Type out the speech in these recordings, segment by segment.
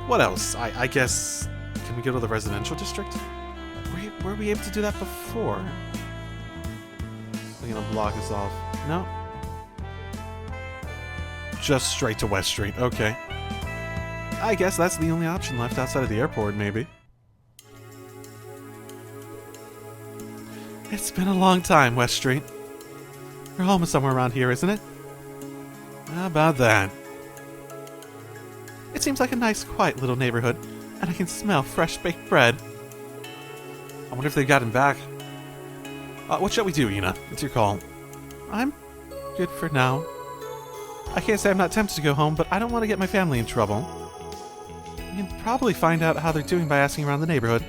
What else? I guess... Can we go to the residential district? Were we able to do that before? They're gonna block us off. No? Just straight to West Street. Okay. I guess that's the only option left outside of the airport, maybe. It's been a long time, West Street. Your home is somewhere around here, isn't it? How about that? It seems like a nice, quiet little neighborhood, and I can smell fresh baked bread. I wonder if they've gotten back. What shall we do, Yuna? It's your call. I'm good for now. I can't say I'm not tempted to go home, but I don't want to get my family in trouble. We can probably find out how they're doing by asking around the neighborhood.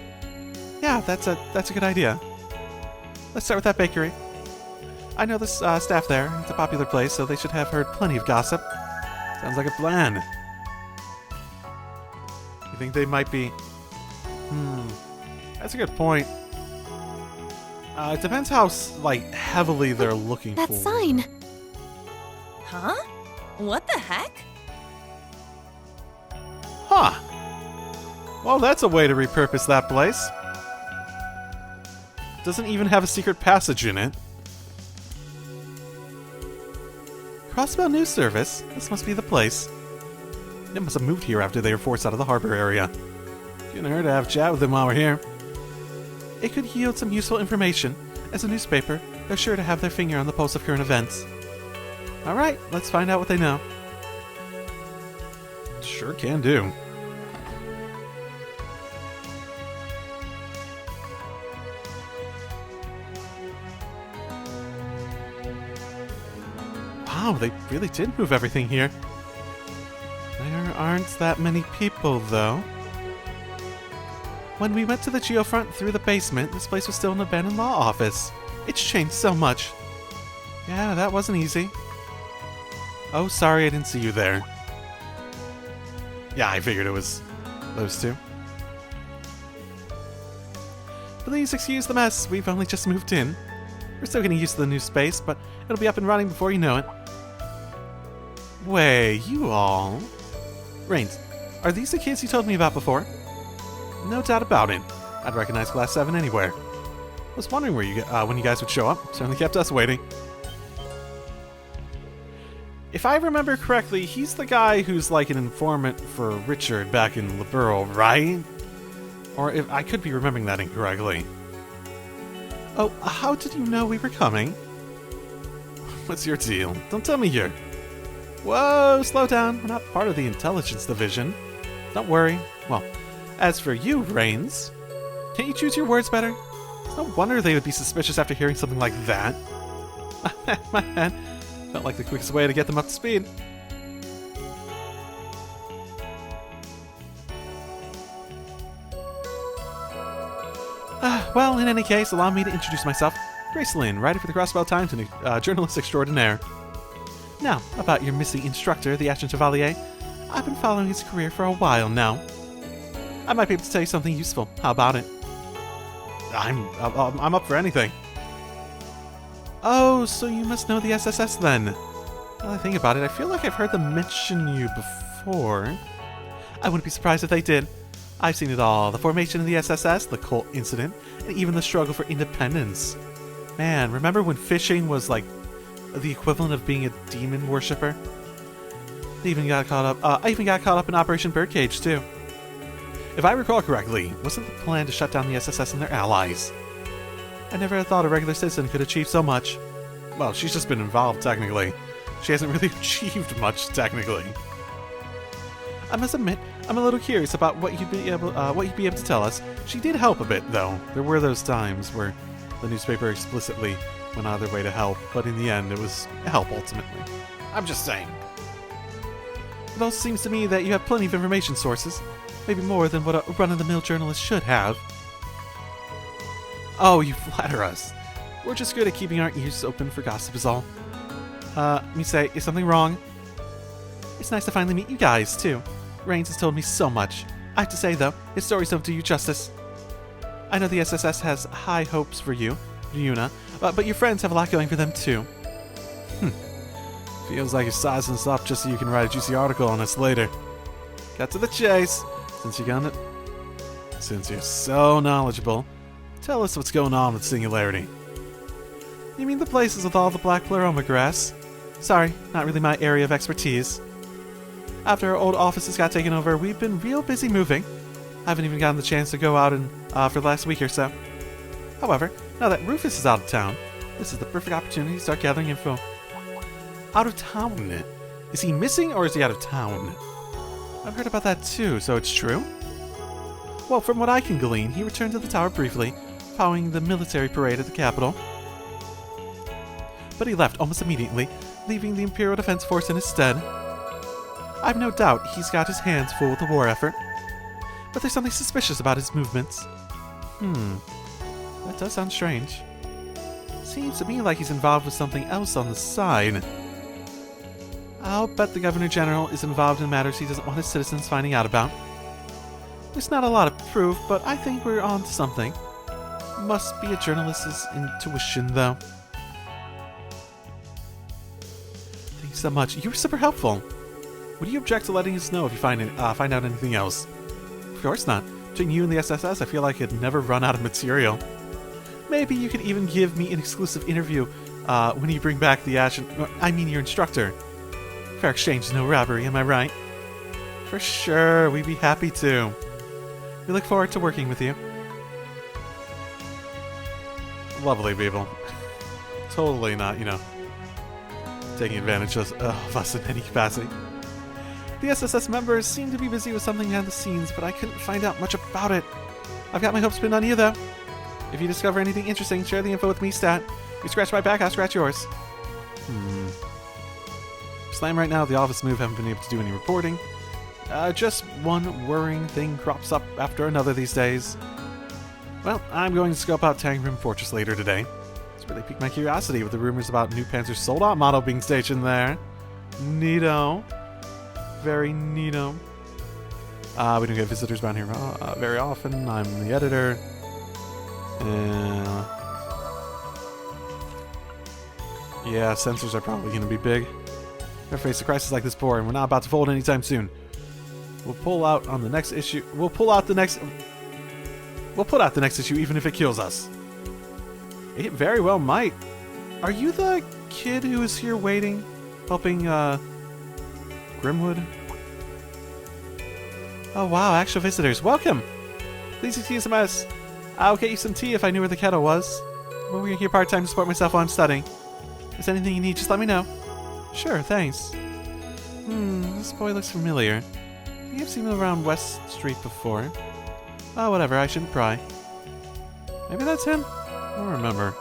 Yeah, that's a good idea. Let's start with that bakery. I know the staff there. It's a popular place, so they should have heard plenty of gossip. Sounds like a plan. You think they might be... That's a good point. It depends how, heavily they're looking for... That sign! Huh? What the heck? Huh. Well, that's a way to repurpose that place. Doesn't even have a secret passage in it. Crossbow News Service? This must be the place. They must have moved here after they were forced out of the harbor area. Couldn't hurt to have a chat with them while we're here. It could yield some useful information. As a newspaper, they're sure to have their finger on the pulse of current events. Alright, let's find out what they know. Sure can do. Wow, they really did move everything here. There aren't that many people, though. When we went to the Geofront through the basement, this place was still an abandoned law office. It's changed so much. Yeah, that wasn't easy. Oh, sorry I didn't see you there. Yeah, I figured it was those two. Please excuse the mess. We've only just moved in. We're still getting used to the new space, but it'll be up and running before you know it. Wait, you all... Rains, are these the kids you told me about before? No doubt about it. I'd recognize Class 7 anywhere. I was wondering where when you guys would show up. Certainly kept us waiting. If I remember correctly, he's the guy who's like an informant for Richard back in Liberal, right? Or if I could be remembering that incorrectly. Oh, how did you know we were coming? What's your deal? Don't tell me you're... Whoa, slow down. We're not part of the intelligence division. Don't worry. Well, as for you, Rains, can't you choose your words better? It's no wonder they would be suspicious after hearing something like that. My man, felt like the quickest way to get them up to speed. Well, in any case, allow me to introduce myself. Grace Lynn, writer for the Crossbell Times and journalist extraordinaire. Now, about your missing instructor, the Ashen Chevalier. I've been following his career for a while now. I might be able to tell you something useful. How about it? I'm up for anything. Oh, so you must know the SSS then. Now that I think about it, I feel like I've heard them mention you before. I wouldn't be surprised if they did. I've seen it all. The formation of the SSS, the cult incident, and even the struggle for independence. Man, remember when fishing was like the equivalent of being a demon worshipper? I even got caught up in Operation Birdcage too. If I recall correctly, wasn't the plan to shut down the SSS and their allies? I never thought a regular citizen could achieve so much. Well, she's just been involved, technically. She hasn't really achieved much, technically. I must admit, I'm a little curious about what you'd be able to tell us. She did help a bit, though. There were those times where the newspaper explicitly went out of their way to help, but in the end, it was a help ultimately. I'm just saying. It also seems to me that you have plenty of information sources. Maybe more than what a run-of-the-mill journalist should have. Oh, you flatter us. We're just good at keeping our ears open for gossip is all. Me say, is something wrong? It's nice to finally meet you guys, too. Rains has told me so much. I have to say, though, his stories don't do you justice. I know the SSS has high hopes for you, Yuna, But your friends have a lot going for them too. Feels like you're sizing us up just so you can write a juicy article on us later. Cut to the chase, since you're so knowledgeable. Tell us what's going on with Singularity. You mean the places with all the black pleroma grass? Sorry, not really my area of expertise. After our old offices got taken over, we've been real busy moving. I haven't even gotten the chance to go out for the last week or so. However, now that Rufus is out of town, this is the perfect opportunity to start gathering info. Out of town? Is he missing or is he out of town? I've heard about that too, so it's true? Well, from what I can glean, he returned to the tower briefly, following the military parade at the capital. But he left almost immediately, leaving the Imperial Defense Force in his stead. I've no doubt he's got his hands full with the war effort. But there's something suspicious about his movements. That does sound strange. Seems to me like he's involved with something else on the side. I'll bet the Governor General is involved in matters he doesn't want his citizens finding out about. There's not a lot of proof, but I think we're on to something. Must be a journalist's intuition, though. Thanks so much. You were super helpful. Would you object to letting us know if you find out anything else? Of course not. Between you and the SSS, I feel like I'd never run out of material. Maybe you could even give me an exclusive interview when you bring back the your instructor. Fair exchange, no robbery, am I right? For sure, we'd be happy to. We look forward to working with you. Lovely people. Totally not, taking advantage of us in any capacity. The SSS members seem to be busy with something behind the scenes, but I couldn't find out much about it. I've got my hopes pinned on you, though. If you discover anything interesting, share the info with me, Stat. You scratch my back, I'll scratch yours. Slam right now, the office move haven't been able to do any reporting. Just one worrying thing crops up after another these days. Well, I'm going to scope out Tangrim Fortress later today. It's really piqued my curiosity with the rumors about new Panzer's sold-out model being stationed there. Neato. Very neato. We don't get visitors around here very often. I'm the editor. Yeah, sensors are probably going to be big. Never faced a crisis like this before, and we're not about to fold anytime soon. We'll pull out the next issue even if it kills us. It very well might. Are you the kid who is here waiting, helping Grimwood? Oh wow, actual visitors, welcome! Please excuse the mess. I'll get you some tea if I knew where the kettle was. I'm over here part-time to support myself while I'm studying. If there's anything you need, just let me know. Sure, thanks. This boy looks familiar. I think I've seen him around West Street before. Oh, whatever, I shouldn't pry. Maybe that's him? I don't remember.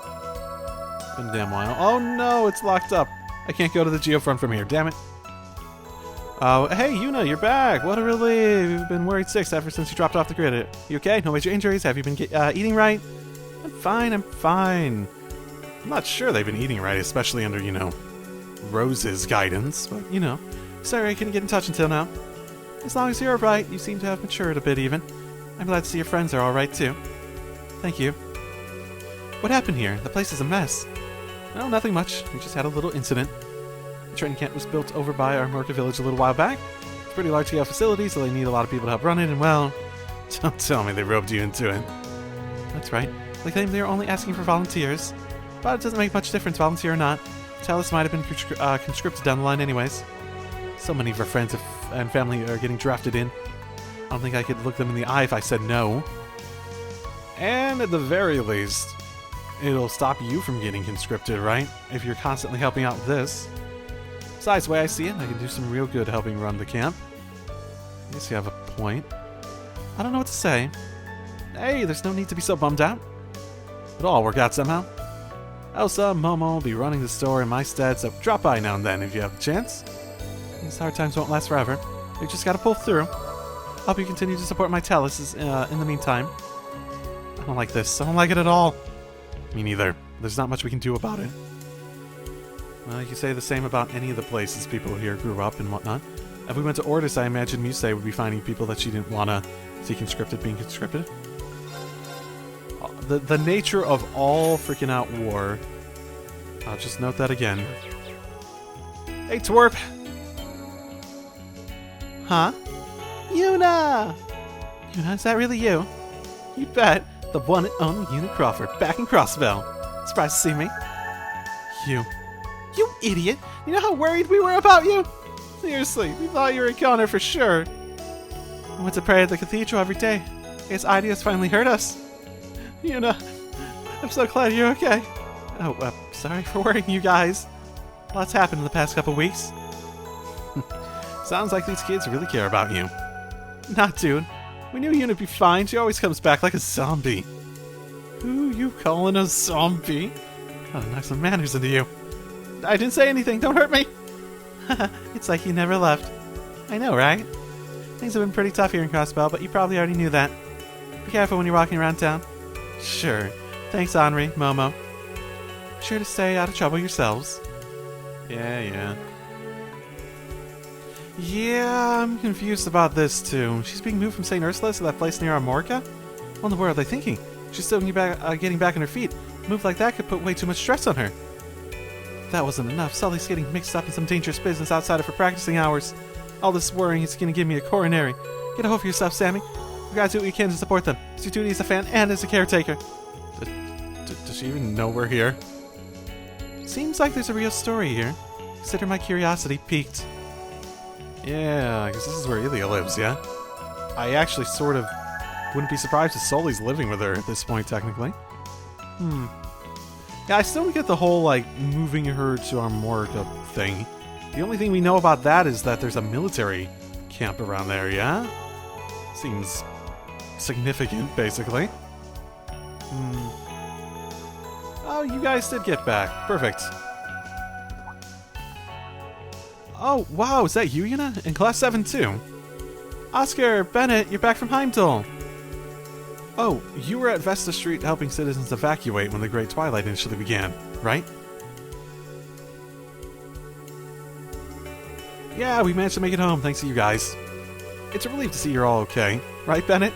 Been a damn while. Oh no, it's locked up. I can't go to the Geofront from here, damn it. Oh, hey, Yuna, you're back! What a relief! You've been worried sick ever since you dropped off the grid. You okay? No major injuries? Have you been eating right? I'm fine. I'm not sure they've been eating right, especially under, Rose's guidance. But, sorry I couldn't get in touch until now. As long as you're alright, you seem to have matured a bit even. I'm glad to see your friends are alright too. Thank you. What happened here? The place is a mess. No, nothing much. We just had a little incident. The training camp was built over by our Morka village a little while back. It's a pretty large-scale facility, so they need a lot of people to help run it, and well, don't tell me they roped you into it. That's right. They claim they're only asking for volunteers. But it doesn't make much difference, volunteer or not. Talis might have been conscripted down the line anyways. So many of our friends and family are getting drafted in. I don't think I could look them in the eye if I said no. And at the very least, it'll stop you from getting conscripted, right? If you're constantly helping out with this. Besides, the way I see it, I can do some real good helping run the camp. I guess you have a point. I don't know what to say. Hey, there's no need to be so bummed out. It'll all work out somehow. Elsa, Momo will be running the store in my stead, so drop by now and then if you have the chance. These hard times won't last forever. We just gotta pull through. Hope you continue to support my Talis in the meantime. I don't like this. I don't like it at all. Me neither. There's not much we can do about it. Well, you can say the same about any of the places people here grew up and whatnot. If we went to Ordis, I imagine Muse would be finding people that she didn't want to see conscripted being conscripted. The nature of all freaking out war I'll just note that again. Hey, Twerp! Huh? Yuna! Yuna, is that really you? You bet. The one and only Yuna Crawford, back in Crossville. Surprised to see me? You idiot! You know how worried we were about you? Seriously, we thought you were a goner for sure. I went to pray at the cathedral every day. I guess ideas finally hurt us. Yuna, I'm so glad you're okay. Oh, sorry for worrying you guys. Lots happened in the past couple weeks. Sounds like these kids really care about you. Nah, dude. We knew Yuna'd be fine. She always comes back like a zombie. Who you calling a zombie? Gotta knock some manners into you. I didn't say anything. Don't hurt me. It's like you never left. I know, right? Things have been pretty tough here in Crossbell, but you probably already knew that. Be careful when you're walking around town. Sure. Thanks, Henri, Momo. Be sure to stay out of trouble yourselves. Yeah. Yeah, I'm confused about this too. She's being moved from St. Ursula's to that place near Amorca? What in the world are they thinking? She's still getting back on her feet. A move like that could put way too much stress on her. If that wasn't enough, Sully's getting mixed up in some dangerous business outside of her practicing hours. All this worrying is going to give me a coronary. Get a hold of yourself, Sammy. You gotta do what you can to support them. It's your duty as a fan and as a caretaker. Does she even know we're here? Seems like there's a real story here. Consider my curiosity piqued. Yeah, I guess this is where Ilya lives, yeah? I actually sort of wouldn't be surprised if Sully's living with her at this point, technically. Yeah, I still don't get the whole, like, moving her to Amorca thing. The only thing we know about that is that there's a military camp around there, yeah? Seems significant, basically. Oh, you guys did get back. Perfect. Oh, wow, is that you, Yuna? In Class 7, too? Oscar, Bennett, you're back from Heimdall. Oh, you were at Vesta Street helping citizens evacuate when the Great Twilight initially began, right? Yeah, we managed to make it home thanks to you guys. It's a relief to see you're all okay. Right, Bennett?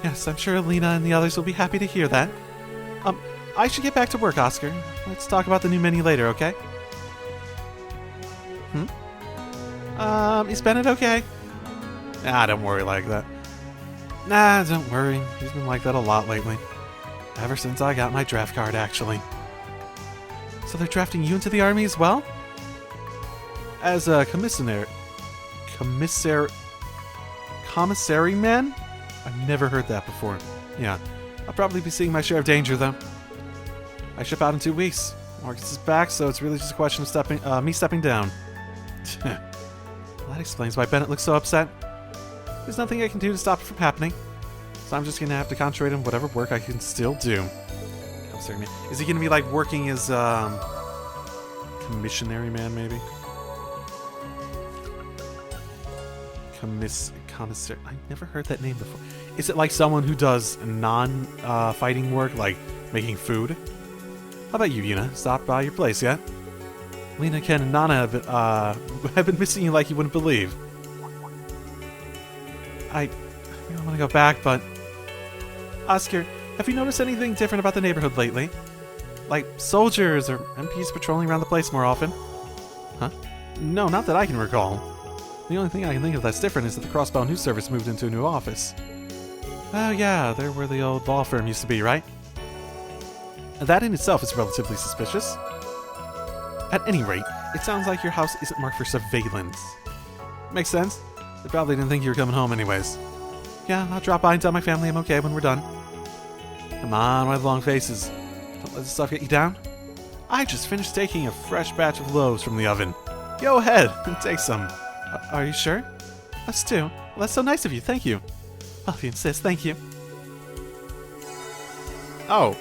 Yes, I'm sure Lena and the others will be happy to hear that. I should get back to work, Oscar. Let's talk about the new menu later, okay? Is Bennett okay? Nah, don't worry like that. Nah, don't worry. He's been like that a lot lately. Ever since I got my draft card, actually. So they're drafting you into the army as well? As a commissary man? I've never heard that before. Yeah, I'll probably be seeing my share of danger, though. I ship out in 2 weeks. Marcus is back, so it's really just a question of me stepping down. Well, that explains why Bennett looks so upset. There's nothing I can do to stop it from happening, so I'm just gonna have to concentrate on whatever work I can still do. Is he gonna be like working as commissionary man, maybe? Commissary. I've never heard that name before. Is it like someone who does non-fighting work, like making food? How about you, Yuna? Stopped by your place yet? Lena, Ken, and Nana have been missing you like you wouldn't believe. I don't want to go back, but... Oscar, have you noticed anything different about the neighborhood lately? Like soldiers or MPs patrolling around the place more often? Huh? No, not that I can recall. The only thing I can think of that's different is that the Crossbell News Service moved into a new office. Oh yeah, they're where the old law firm used to be, right? That in itself is relatively suspicious. At any rate, it sounds like your house isn't marked for surveillance. Makes sense. They probably didn't think you were coming home anyways. Yeah, I'll drop by and tell my family I'm okay when we're done. Come on, why the long faces? Don't let this stuff get you down. I just finished taking a fresh batch of loaves from the oven. Go ahead and take some. Are you sure? Us too. Well, that's so nice of you, thank you. Well, if you insist, thank you. Oh.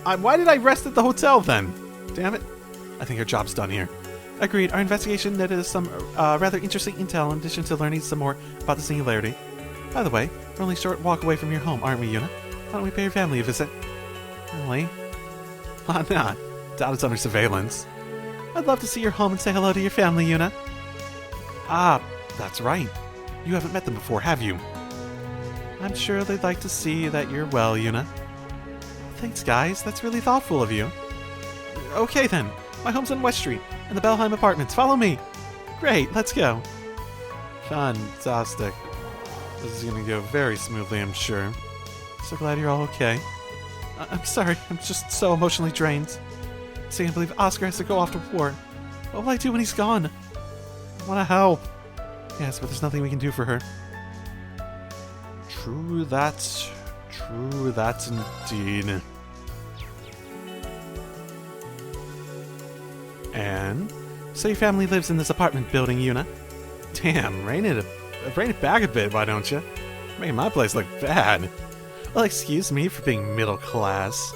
Why did I rest at the hotel then? Damn it. I think our job's done here. Agreed. Our investigation netted us some rather interesting intel in addition to learning some more about the Singularity. By the way, we're only a short walk away from your home, aren't we, Yuna? Why don't we pay your family a visit? Really? Why not? Doubt it's under surveillance. I'd love to see your home and say hello to your family, Yuna. Ah, that's right. You haven't met them before, have you? I'm sure they'd like to see that you're well, Yuna. Thanks, guys. That's really thoughtful of you. Okay then. My home's on West Street, in the Belheim Apartments. Follow me. Great, let's go. Fantastic. This is gonna go very smoothly, I'm sure. So glad you're all okay. I'm sorry, I'm just so emotionally drained. I can't believe Oscar has to go off to war. What will I do when he's gone? I want to help. Yes, but there's nothing we can do for her. True that indeed. And so your family lives in this apartment building, Yuna? Damn, rein it back a bit, why don't you? Making my place look bad. Well, excuse me for being middle class.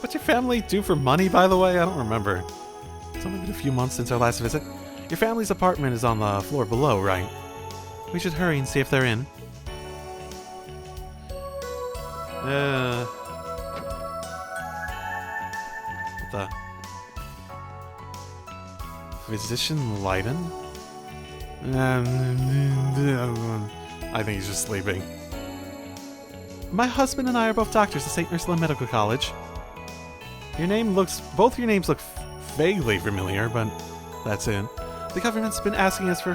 What's your family do for money, by the way? I don't remember. It's only been a few months since our last visit. Your family's apartment is on the floor below, right? We should hurry and see if they're in. What the? Physician Leiden? I think he's just sleeping. My husband and I are both doctors at St. Ursula Medical College. Both your names look vaguely familiar, but that's it. The government's been asking us for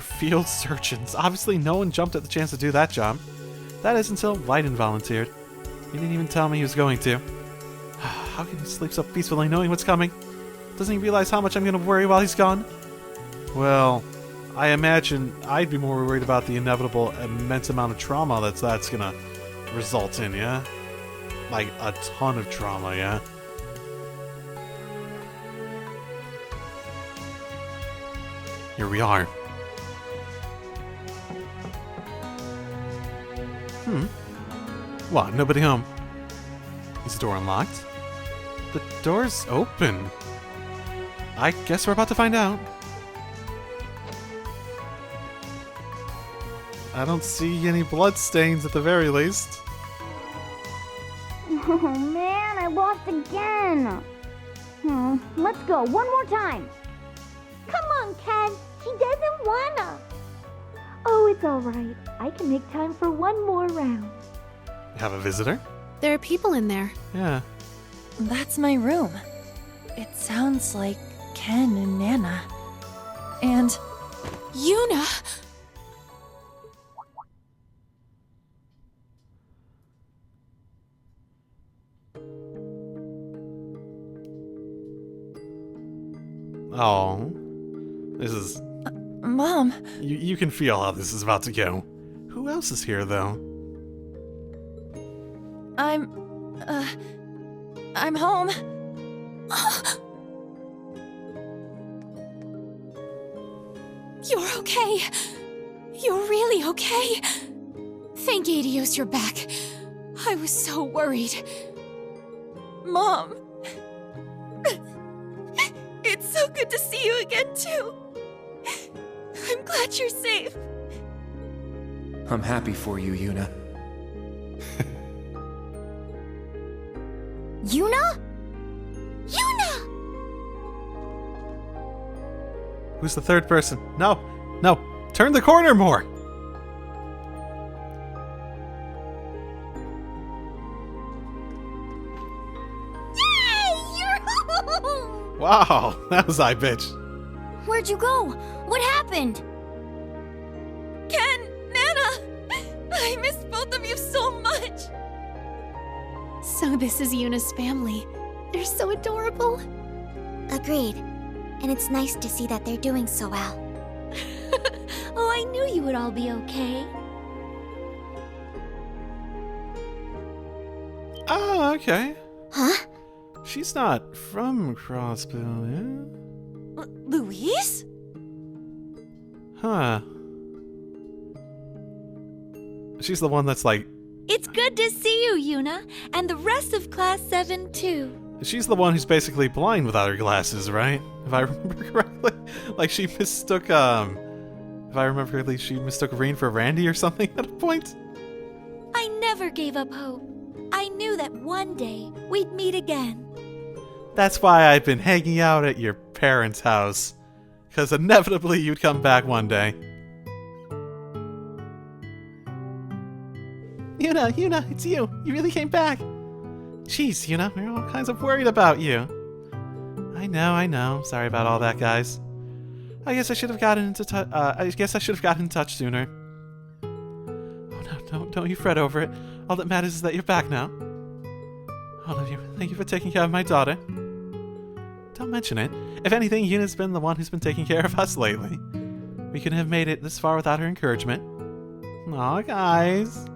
field surgeons. Obviously, no one jumped at the chance to do that job. That is until Leiden volunteered. He didn't even tell me he was going to. How can he sleep so peacefully knowing what's coming? Doesn't he realize how much I'm going to worry while he's gone? Well, I imagine I'd be more worried about the inevitable immense amount of trauma that's going to result in, yeah? Like, a ton of trauma, yeah? Here we are. What? Nobody home? Is the door unlocked? The door's open. I guess we're about to find out. I don't see any bloodstains at the very least. Oh man, I lost again. Let's go, one more time. Come on, Ken. She doesn't wanna. Oh, it's alright. I can make time for one more round. You have a visitor? There are people in there. Yeah. That's my room. It sounds like Ken and Nana. And Yuna! Oh. This is... Mom. You can feel how this is about to go. Who else is here, though? I'm home. You're okay. You're really okay. Thank Adios you're back. I was so worried. Mom. It's so good to see you again, too. I'm glad you're safe. I'm happy for you, Yuna. Yuna? Yuna! Who's the third person? No! No! Turn the corner more! Yay! You're home! Wow! That was I, bitch. Where'd you go? What happened? Ken, Nana. I miss both of you so much. So this is Yuna's family. They're so adorable. Agreed. And it's nice to see that they're doing so well. Oh, I knew you would all be okay. Oh, okay. Huh? She's not from Crossbill, yeah? Louise? Huh. She's the one that's like... It's good to see you, Yuna, and the rest of Class 7 too. She's the one who's basically blind without her glasses, right? If I remember correctly. Like, she mistook, if I remember correctly, she mistook Rain for Randy or something at a point. I never gave up hope. I knew that one day we'd meet again. That's why I've been hanging out at your parents' house. Because inevitably you'd come back one day. Yuna, it's you. You really came back. Jeez, Yuna, we're all kinds of worried about you. I know. Sorry about all that, guys. I guess I should have gotten into touch sooner. Oh no, don't you fret over it. All that matters is that you're back now. All of you, thank you for taking care of my daughter. Don't mention it. If anything, Yuna's been the one who's been taking care of us lately. We couldn't have made it this far without her encouragement. Aw, guys.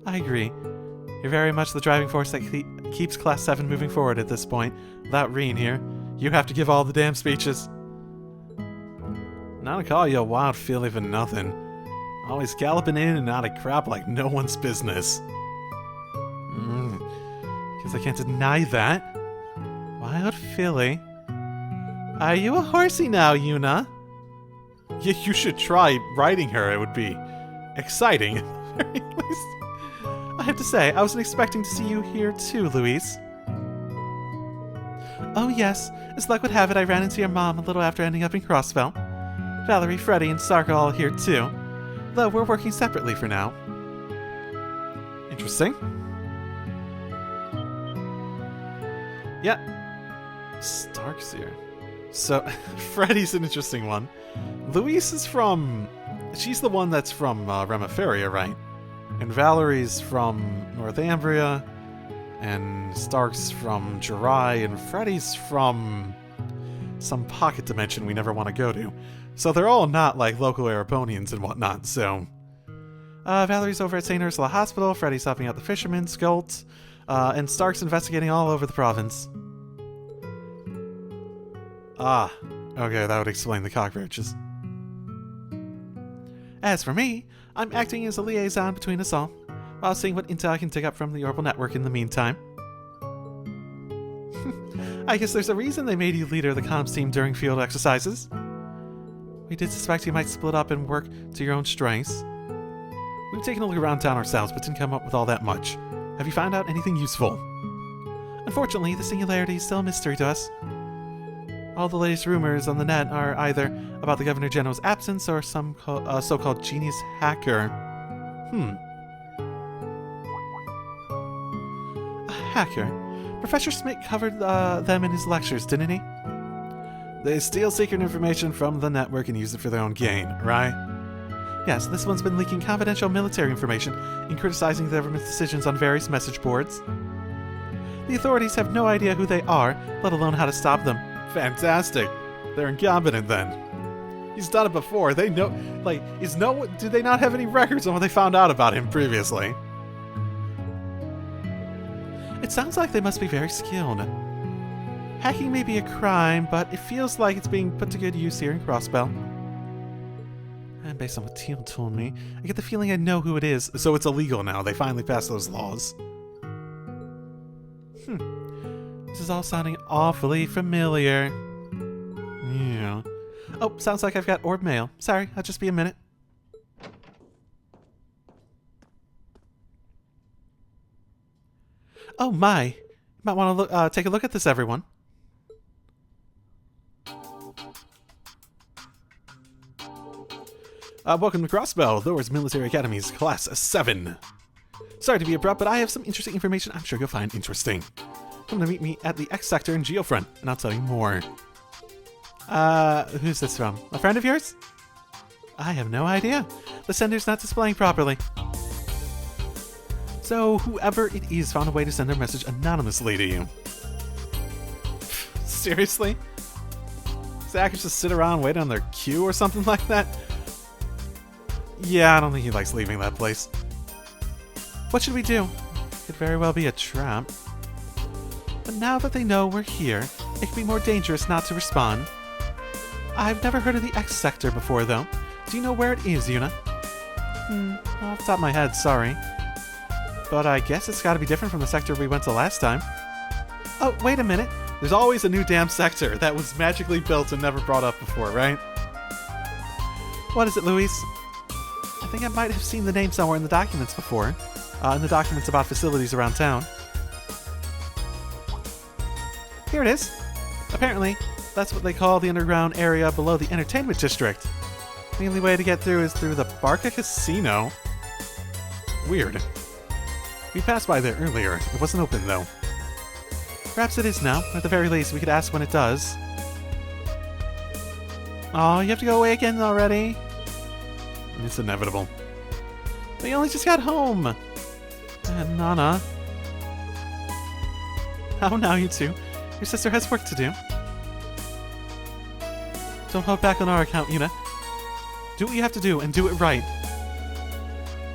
I agree. You're very much the driving force that keeps Class 7 moving forward at this point. Without Reen here, you have to give all the damn speeches. Not to call you a wild filly for nothing. Always galloping in and out of crap like no one's business. Guess I can't deny that. Wild filly. Are you a horsey now, Yuna? Yeah, you should try riding her. It would be exciting, at the very least. I have to say, I wasn't expecting to see you here too, Louise. Oh yes, as luck would have it, I ran into your mom a little after ending up in Crossfell. Valerie, Freddy, and Stark are all here too, though we're working separately for now. Interesting. Yep. Stark's here. So, Freddy's an interesting one. Louise is from... She's the one that's from Remiferia, right? And Valerie's from Northumbria, and Stark's from Jirai, and Freddy's from some pocket dimension we never want to go to. So they're all not like local Erebonians and whatnot, so... Valerie's over at St. Ursula Hospital, Freddy's helping out the fishermen, Skult, and Stark's investigating all over the province. Ah, okay, that would explain the cockroaches. As for me, I'm acting as a liaison between us all, while seeing what intel I can dig up from the Orbital Network in the meantime. I guess there's a reason they made you leader of the comms team during field exercises. We did suspect you might split up and work to your own strengths. We've taken a look around town ourselves, but didn't come up with all that much. Have you found out anything useful? Unfortunately, the singularity is still a mystery to us. All the latest rumors on the net are either about the Governor General's absence or some so-called genius hacker. A hacker? Professor Smith covered them in his lectures, didn't he? They steal secret information from the network and use it for their own gain, right? Yes, this one's been leaking confidential military information and criticizing the government's decisions on various message boards. The authorities have no idea who they are, let alone how to stop them. Fantastic. They're incompetent then. He's done it before. They know, do they not have any records on what they found out about him previously? It sounds like they must be very skilled. Hacking may be a crime, but it feels like it's being put to good use here in Crossbell. And based on what Teal told me, I get the feeling I know who it is, so it's illegal now. They finally passed those laws. This is all sounding awfully familiar. Yeah. Oh, sounds like I've got orb mail. Sorry, I'll just be a minute. Oh my! You might want to take a look at this, everyone. Welcome to Crossbell, Thor's Military Academy's Class 7. Sorry to be abrupt, but I have some interesting information I'm sure you'll find interesting. Come to meet me at the X Sector in Geofront, and I'll tell you more. Who's this from? A friend of yours? I have no idea. The sender's not displaying properly. So, whoever it is found a way to send their message anonymously to you. Seriously? Does the hackers just sit around waiting on their queue or something like that? Yeah, I don't think he likes leaving that place. What should we do? Could very well be a trap. But now that they know we're here, it could be more dangerous not to respond. I've never heard of the X Sector before, though. Do you know where it is, Yuna? Off the top of my head, sorry. But I guess it's gotta be different from the sector we went to last time. Oh, wait a minute. There's always a new damn sector that was magically built and never brought up before, right? What is it, Louise? I think I might have seen the name somewhere in the documents before. In the documents about facilities around town. Here it is. Apparently, that's what they call the underground area below the entertainment district. The only way to get through is through the Barca Casino. Weird. We passed by there earlier. It wasn't open, though. Perhaps it is now. At the very least, we could ask when it does. Oh, you have to go away again already? It's inevitable. We only just got home! And Nana. How now, you two? Your sister has work to do. Don't hold back on our account, Yuna. Do what you have to do, and do it right.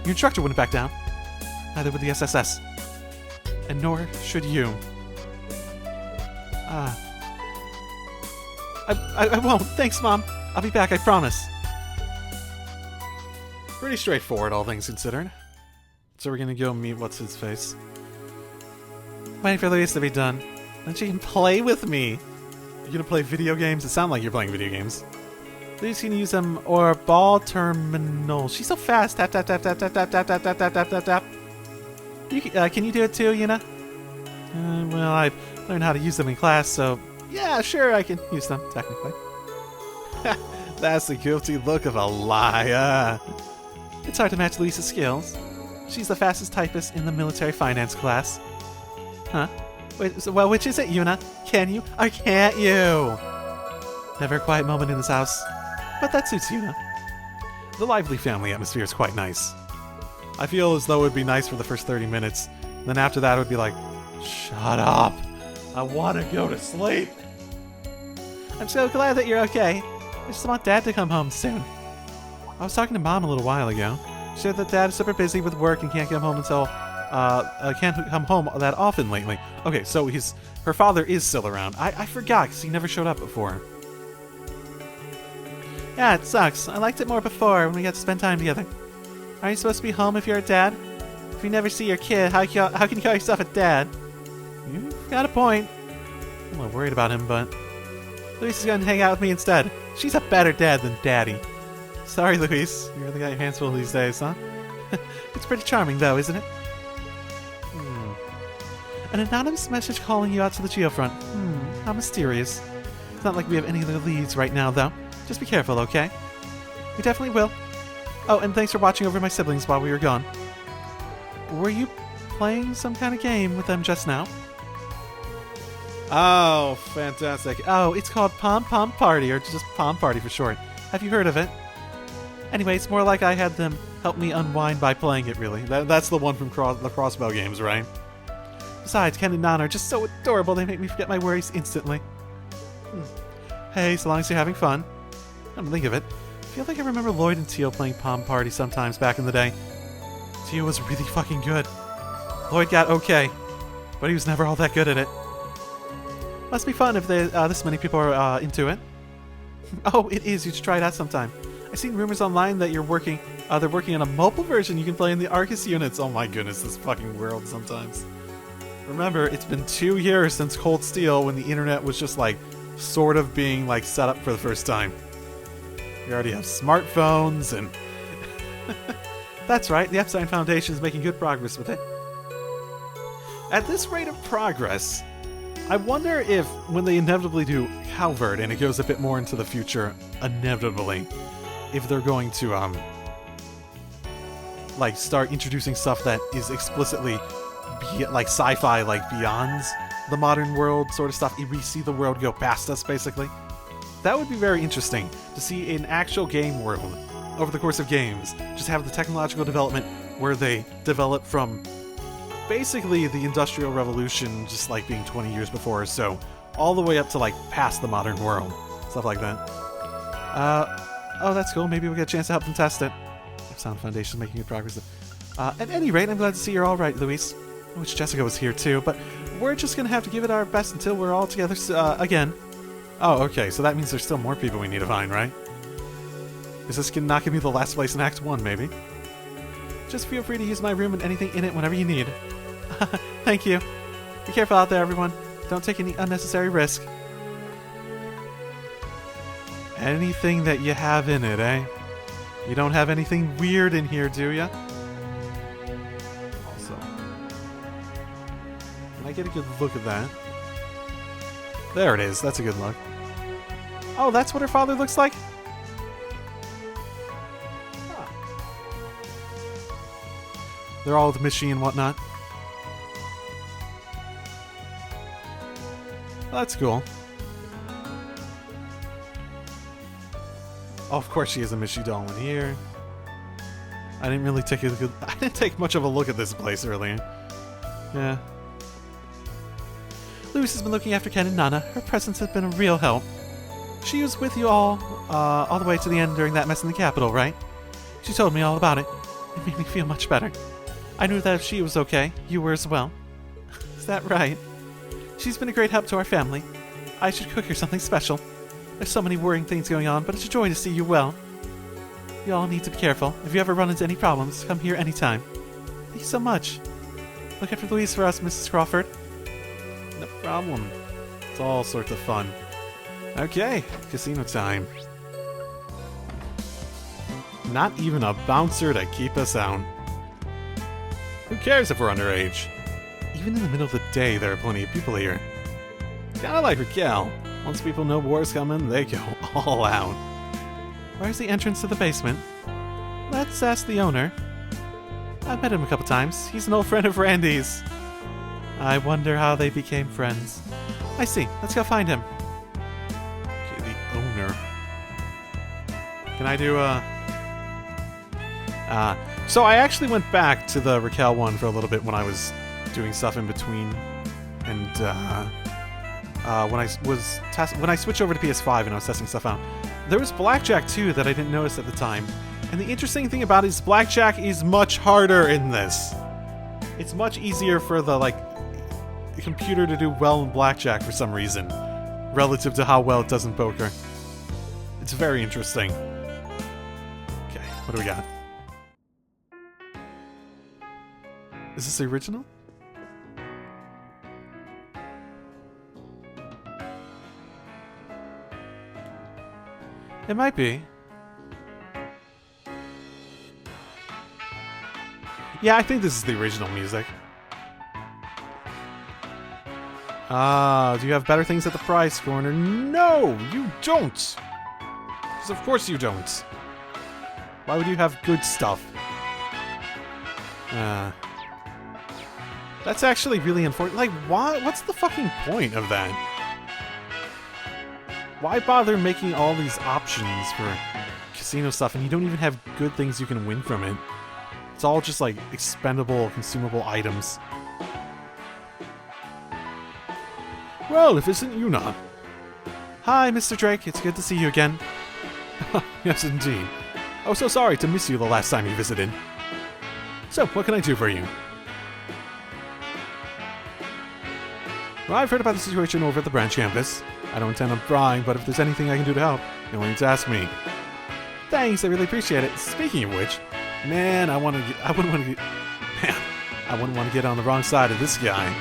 Your instructor wouldn't back down. Neither would the SSS. And nor should you. I won't. Thanks, Mom. I'll be back, I promise. Pretty straightforward, all things considered. So we're gonna go meet what's-his-face. Waiting for Luis to be done. Then she can play with me. You're gonna play video games? It sounds like you're playing video games. Luis can use them or ball terminal. She's so fast. Tap, tap, tap, tap, tap, tap, tap, tap, tap, tap, tap, tap, tap. Can you do it too, Yuna? Well, I've learned how to use them in class, so yeah, sure, I can use them, technically. That's the guilty look of a liar. It's hard to match Luisa's skills. She's the fastest typist in the military finance class. Huh? Wait, so, well, which is it, Yuna? Can you or can't you? Never a quiet moment in this house. But that suits Yuna. The lively family atmosphere is quite nice. I feel as though it would be nice for the first 30 minutes. Then after that it would be like, shut up. I want to go to sleep. I'm so glad that you're okay. I just want Dad to come home soon. I was talking to Mom a little while ago. She said that Dad is super busy with work and can't come home until can't come home that often lately. Okay, so her father is still around. I forgot because he never showed up before. Yeah, it sucks. I liked it more before when we got to spend time together. Aren't you supposed to be home if you're a dad? If you never see your kid, how can you call yourself a dad? You've got a point. I'm a little worried about him, but Luis is going to hang out with me instead. She's a better dad than Daddy. Sorry, Luis. You really got your hands full these days, huh? It's pretty charming, though, isn't it? An anonymous message calling you out to the Geofront. How mysterious. It's not like we have any other leads right now, though. Just be careful, okay? We definitely will. Oh, and thanks for watching over my siblings while we were gone. Were you playing some kind of game with them just now? Oh, fantastic. Oh, it's called Pom Pom Party, or just Pom Party for short. Have you heard of it? Anyway, it's more like I had them help me unwind by playing it, really. That's the one from the Crossbow games, right? Besides, Ken and Nana are just so adorable, they make me forget my worries instantly. Hey, so long as you're having fun. Come to think of it, I feel like I remember Lloyd and Teal playing Pom Party sometimes back in the day. Teal was really fucking good. Lloyd got okay, but he was never all that good at it. Must be fun if this many people are into it. Oh, it is. You should try it out sometime. I've seen rumors online that they're working on a mobile version you can play in the Arcus units. Oh my goodness, this fucking world sometimes. Remember, it's been 2 years since Cold Steel when the internet was just like sort of being like set up for the first time. We already have smartphones and that's right, the Epstein Foundation is making good progress with it. At this rate of progress, I wonder if when they inevitably do Calvert and it goes a bit more into the future, inevitably, if they're going to like start introducing stuff that is explicitly like sci-fi, like beyond the modern world sort of stuff. We see the world go past us, basically. That would be very interesting to see an actual game world over the course of games. Just have the technological development where they develop from basically the Industrial Revolution, just like being 20 years before or so, all the way up to like past the modern world. Stuff like that. Oh, that's cool. Maybe we'll get a chance to help them test it. Sound Foundation making good progress. At any rate, I'm glad to see you're all right, Luis. I wish Jessica was here too, but we're just gonna have to give it our best until we're all together again. Oh, okay, so that means there's still more people we need to find, right? Is this not gonna be the last place in Act 1, maybe? Just feel free to use my room and anything in it whenever you need. Thank you. Be careful out there, everyone. Don't take any unnecessary risk. Anything that you have in it, eh? You don't have anything weird in here, do ya? Also, can I get a good look at that? There it is. That's a good look. Oh, that's what her father looks like? Huh. They're all with Michi and whatnot. Well, that's cool. Oh, of course she has a Mishy doll in here. I didn't really take I didn't take much of a look at this place earlier. Yeah. Louise has been looking after Ken and Nana. Her presence has been a real help. She was with you all the way to the end during that mess in the capital, right? She told me all about it. It made me feel much better. I knew that if she was okay, you were as well. Is that right? She's been a great help to our family. I should cook her something special. There's so many worrying things going on, but it's a joy to see you well. You all need to be careful. If you ever run into any problems, come here anytime. Thank you so much. Look after Louise for us, Mrs. Crawford. No problem. It's all sorts of fun. Okay, casino time. Not even a bouncer to keep us out. Who cares if we're underage? Even in the middle of the day, there are plenty of people here. Kinda like Raquel. Once people know war's coming, they go all out. Where's the entrance to the basement? Let's ask the owner. I've met him a couple times. He's an old friend of Randy's. I wonder how they became friends. I see. Let's go find him. Okay, the owner. Can I do so I actually went back to the Raquel one for a little bit when I was doing stuff in between, and when I switched over to PS5 and I was testing stuff out, there was Blackjack too that I didn't notice at the time. And the interesting thing about it is Blackjack is much harder in this. It's much easier for the computer to do well in Blackjack for some reason, relative to how well it does in poker. It's very interesting. Okay, what do we got? Is this the original? It might be. Yeah, I think this is the original music. Do you have better things at the prize corner? No, you don't! Because of course you don't. Why would you have good stuff? That's actually really unfortunate. Like, why? What's the fucking point of that? Why bother making all these options for casino stuff and you don't even have good things you can win from it? It's all just like expendable, consumable items. Well, if isn't you not. Hi, Mr. Drake. It's good to see you again. Yes, indeed. I was so sorry to miss you the last time you visited. So, what can I do for you? Well, I've heard about the situation over at the branch campus. I don't intend on prying, but if there's anything I can do to help, you'll need to ask me. Thanks, I really appreciate it. Speaking of which, man, I wouldn't want to get on the wrong side of this guy.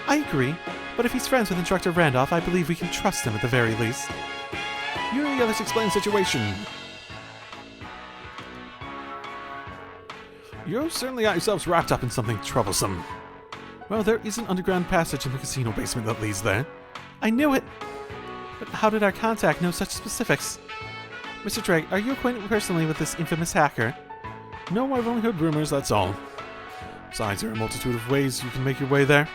I agree, but if he's friends with Instructor Randolph, I believe we can trust him at the very least. You and the others explain the situation. You certainly got yourselves wrapped up in something troublesome. Well, there is an underground passage in the casino basement that leads there. I knew it! But how did our contact know such specifics? Mr. Drake, are you acquainted personally with this infamous hacker? No, I've only heard rumors, that's all. Besides, there are a multitude of ways you can make your way there.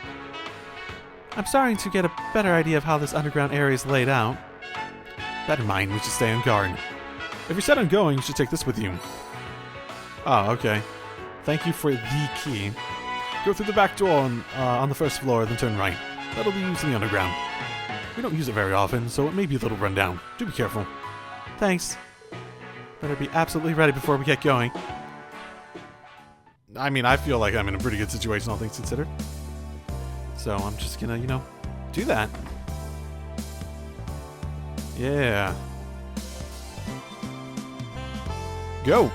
I'm starting to get a better idea of how this underground area is laid out. That in mind, we should stay on guard. If you're set on going, you should take this with you. Oh, okay. Thank you for the key. Go through the back door on the first floor, then turn right. That'll be used in the underground. We don't use it very often, so it may be a little run down. Do be careful. Thanks. Better be absolutely ready before we get going. I mean, I feel like I'm in a pretty good situation, all things considered. So I'm just gonna, do that. Yeah. Go!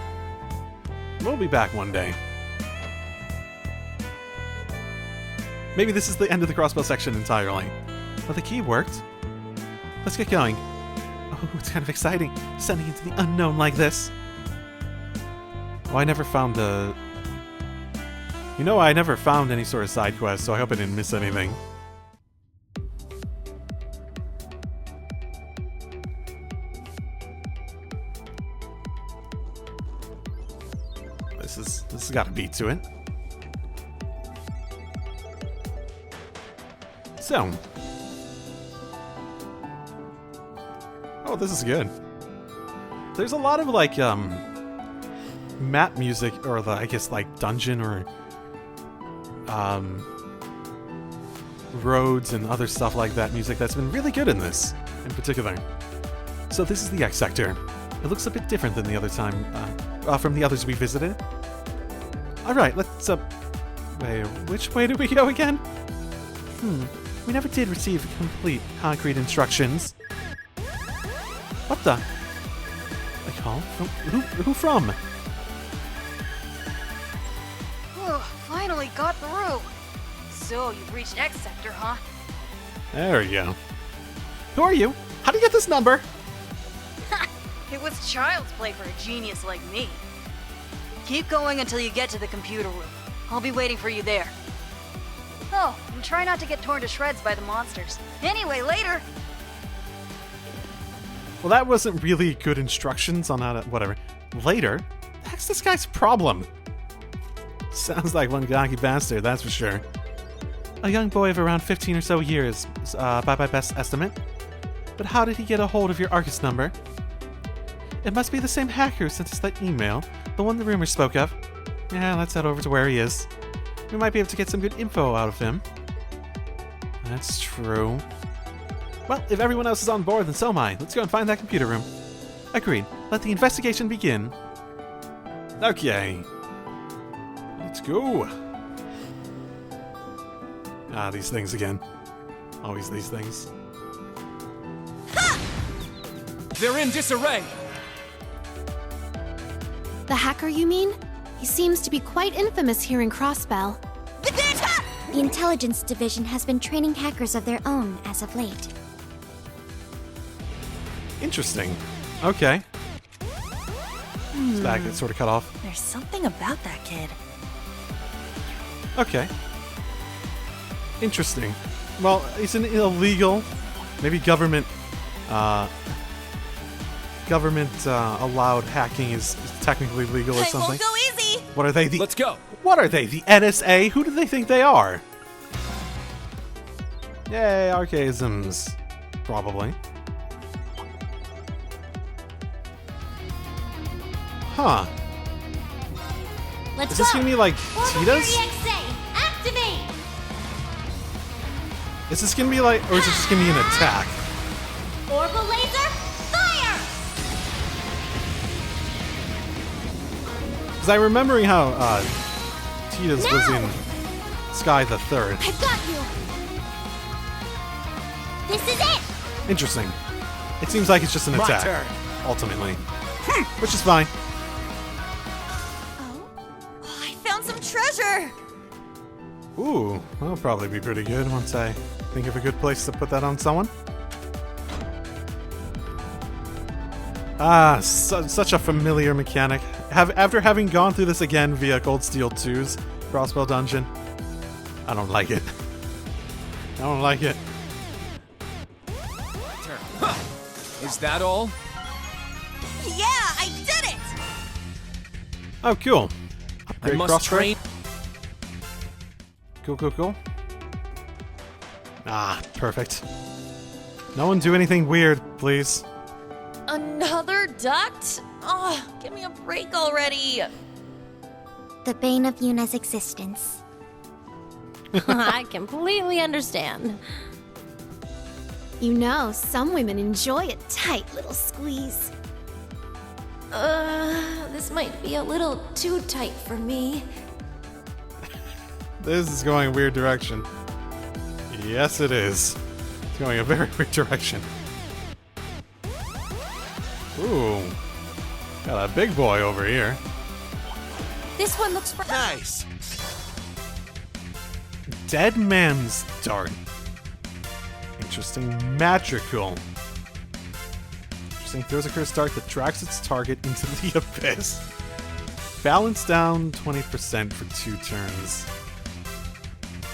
We'll be back one day. Maybe this is the end of the crossbow section entirely. But the key worked. Let's get going. Oh, it's kind of exciting, descending into the unknown like this. Well, I never found a... I never found any sort of side quest, so I hope I didn't miss anything. This has got a beat to it. So, Oh, this is good. There's a lot of like map music, or I guess like dungeon or roads and other stuff like that music that's been really good in this in particular. So this is the X sector. It looks a bit different than the other time from the others we visited. All right, let's wait, which way do we go again? We never did receive complete concrete instructions. What the? A call? Who from? Finally got through. So you've reached X sector, huh? There we go. Who are you? How do you get this number? It was child's play for a genius like me. Keep going until you get to the computer room. I'll be waiting for you there. Oh, and try not to get torn to shreds by the monsters. Anyway, later! Well, that wasn't really good instructions on how to... whatever. Later? That's this guy's problem. Sounds like one gawky bastard, that's for sure. A young boy of around 15 or so years, by my best estimate. But how did he get a hold of your Argus number? It must be the same hacker who sent us that email, the one the rumors spoke of. Yeah, let's head over to where he is. We might be able to get some good info out of him. That's true. Well, if everyone else is on board, then so am I. Let's go and find that computer room. Agreed. Let the investigation begin. Okay. Let's go. Ah, these things again. Always these things. They're in disarray! The hacker, you mean? He seems to be quite infamous here in Crossbell. The intelligence division has been training hackers of their own as of late. Interesting. Okay. That gets sort of cut off. There's something about that kid. Okay. Interesting. Well, it's an illegal, maybe government allowed hacking is technically legal or something. Go easy. What are they? Let's go! What are they? The NSA? Who do they think they are? Yay, archaisms. Probably. Huh. Let's Is this go. gonna be like Orbital Tita's? EXA, activate. Is this gonna be like, or is it just gonna be an attack? Orbital laser, fire. Because I'm remembering how Tita's was Now! in Sky the Third. I've got you. This is it. Interesting. It seems like it's just an My attack, turn. ultimately. Which is fine. I found some treasure. Ooh, that'll probably be pretty good once I think of a good place to put that on someone. Ah, such a familiar mechanic. After having gone through this again via Cold Steel 2's Crossbell Dungeon, I don't like it. I don't like it. Turn. Huh. Is that all? Yeah, I did it. Oh, cool. I Upgrade must crossbow. train. Cool. Ah, perfect. No one do anything weird, please. Another duct? Oh, give me a break already. The bane of Yuna's existence. I completely understand. You know, some women enjoy a tight little squeeze. This might be a little too tight for me. This is going a weird direction. Yes, it is. It's going a very weird direction. Ooh. Got a big boy over here. This one looks for Nice! Dead man's dart. Interesting. Magical. Interesting. Throws a cursed dart that drags its target into the abyss. Balance down 20% for 2 turns.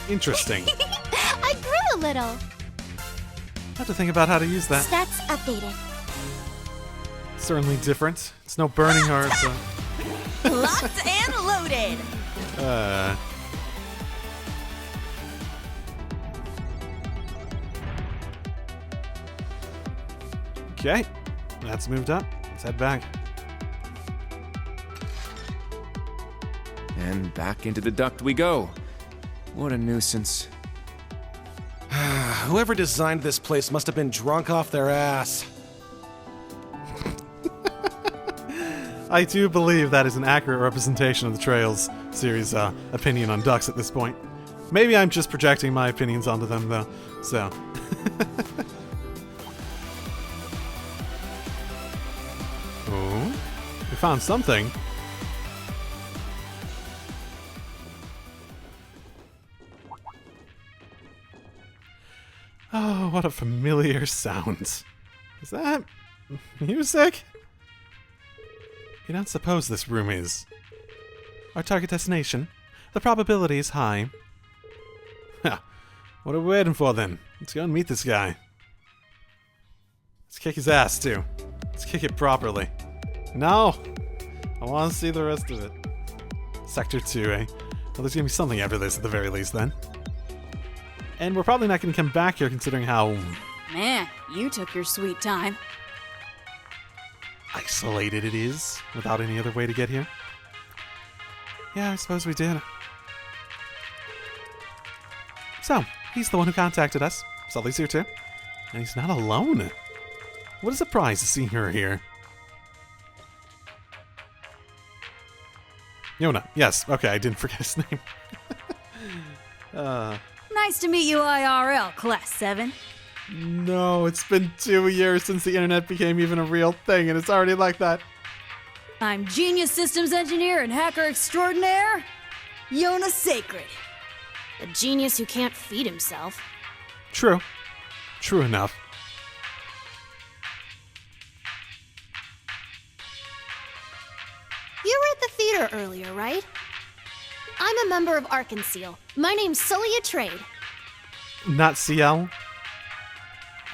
Interesting. I grew a little. Have to think about how to use that. Stats updated. Certainly different. It's no burning heart. Locked and loaded. Okay. That's moved up. Let's head back. And back into the duct we go. What a nuisance. Whoever designed this place must have been drunk off their ass. I do believe that is an accurate representation of the Trails series' opinion on ducks at this point. Maybe I'm just projecting my opinions onto them, though, so... Oh, we found something. Oh, what a familiar sound. Is that music? You don't suppose this room is our target destination? The probability is high. Ha! What are we waiting for then? Let's go and meet this guy. Let's kick his ass too. Let's kick it properly. No! I want to see the rest of it. Sector 2, eh? Well, there's gonna be something after this at the very least then. And we're probably not gonna come back here considering how... Man, you took your sweet time. isolated it is, without any other way to get here. Yeah, I suppose we did. So, he's the one who contacted us. Sully's here too. And he's not alone. What a surprise to see her here. Yona, yes, okay, I didn't forget his name. Nice to meet you IRL, Class 7. No, it's been 2 years since the internet became even a real thing, and it's already like that. I'm genius systems engineer and hacker extraordinaire, Yona Sacred. A genius who can't feed himself. True. True enough. You were at the theater earlier, right? I'm a member of Arkansas. My name's Sully Trade. Not CL?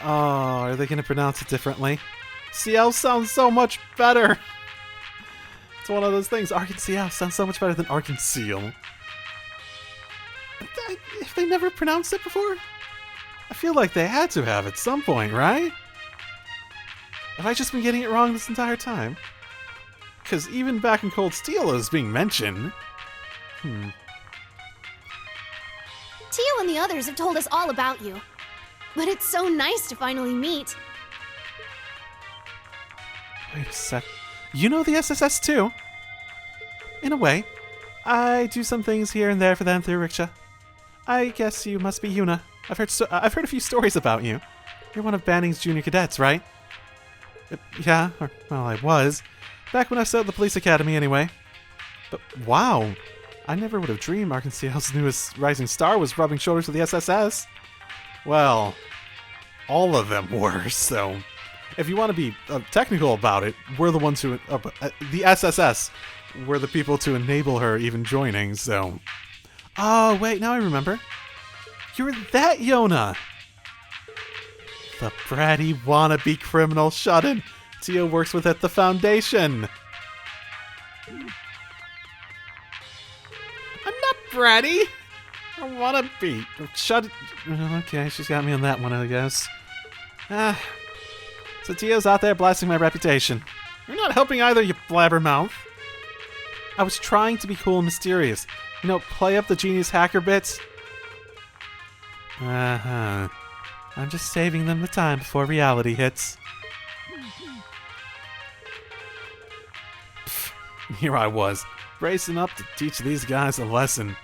Oh, are they going to pronounce it differently? CL sounds so much better. It's one of those things. Arkansas sounds so much better than Arkansas. If they never pronounced it before? I feel like they had to have at some point, right? Have I just been getting it wrong this entire time? Because even back in Cold Steel it was being mentioned. Tio and the others have told us all about you. But it's so nice to finally meet. Wait a sec. You know the SSS too? In a way. I do some things here and there for them through Riksha. I guess you must be Yuna. I've heard a few stories about you. You're one of Banning's junior cadets, right? Yeah, or, well, I was. Back when I was still at the police academy, anyway. But, wow. I never would have dreamed Arkansas's newest rising star was rubbing shoulders with the SSS. Well, all of them were, so... If you want to be technical about it, we're the ones who... the SSS were the people to enable her even joining, so... Oh, wait, now I remember. You're that Yona! The bratty wannabe criminal shut-in Tio works with at the Foundation. I'm not bratty! I wanna be. Shut it. Okay, she's got me on that one, I guess. So Tio's out there blasting my reputation. You're not helping either, you blabbermouth. I was trying to be cool and mysterious. You know, play up the genius hacker bits. I'm just saving them the time before reality hits. Pfft, here I was, bracing up to teach these guys a lesson.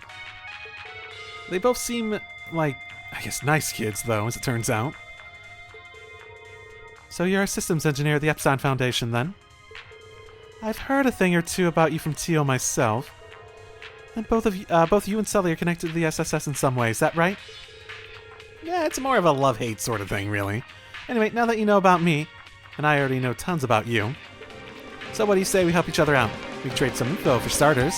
They both seem like, I guess, nice kids, though, as it turns out. So you're a systems engineer at the Epstein Foundation, then? I've heard a thing or two about you from Tio myself. And both you and Sully are connected to the SSS in some way, is that right? Yeah, it's more of a love-hate sort of thing, really. Anyway, now that you know about me, and I already know tons about you, so what do you say we help each other out? We can trade some info for starters.